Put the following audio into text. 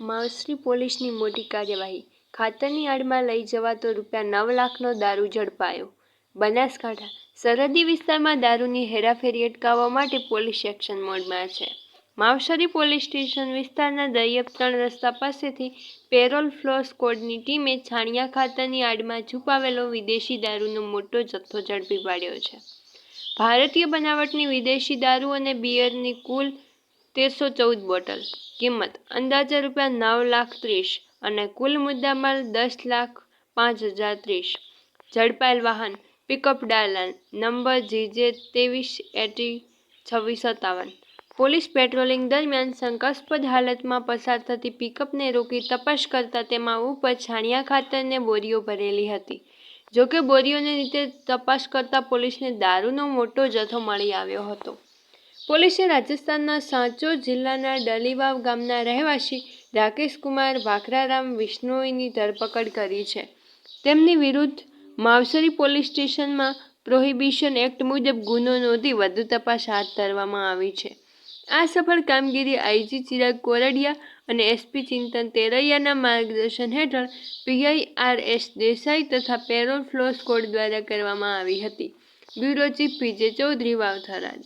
માવસરી પોલીસની મોટી કાર્યવાહી, ખાતરની આડમાં લઈ જવાતો ₹9 લાખનો દારૂ ઝડપાયો. બનાસકાંઠા સરહદી વિસ્તારમાં દારૂની હેરાફેરી અટકાવવા માટે પોલીસ એક્શન મોડમાં છે. માવસરી પોલીસ સ્ટેશન વિસ્તારના દરિયપ 3 રસ્તા પાસેથી પેરોલ ફ્લો સ્કોડની ટીમે છાણિયા ખાતરની આડમાં છુપાવેલો વિદેશી દારૂનો મોટો જથ્થો ઝડપી પાડ્યો છે. ભારતીય બનાવટની વિદેશી દારૂ અને બિયરની કુલ 1314 બોટલ, કિંમત અંદાજે ₹9,30,00,000 અને કુલ મુદ્દામાલ ₹10,05,030. ઝડપાયેલ વાહન પિકઅપ ડાલા નંબર GJ23802657. પોલીસ પેટ્રોલિંગ દરમિયાન શંકાસ્પદ હાલતમાં પસાર થતી પિકઅપને રોકી તપાસ કરતા તેમાં ઉપર છાણિયા ખાતરની બોરીઓ ભરેલી હતી. જોકે બોરીઓની રીતે તપાસ કરતા પોલીસને દારૂનો મોટો જથ્થો મળી આવ્યો હતો. પોલીસે રાજસ્થાનના સાંચોર જિલ્લાના ડલીવાવ ગામના રહેવાસી રાકેશકુમાર ભાખરારામ વિશ્નોઈની ધરપકડ કરી છે. તેમની વિરુદ્ધ માવસરી પોલીસ સ્ટેશનમાં પ્રોહિબિશન એક્ટ મુજબ ગુનો નોંધી વધુ તપાસ હાથ ધરવામાં આવી છે. આ સફળ કામગીરી આઈજી ચિરાગ કોરડિયા અને એસપી ચિંતન તેરૈયાના માર્ગદર્શન હેઠળ પીઆઈ આર.એસ. દેસાઈ તથા પેરોલ ફ્લો સ્કોડ દ્વારા કરવામાં આવી હતી. Bureau chief PJ Chaudhary, Vav Tharad.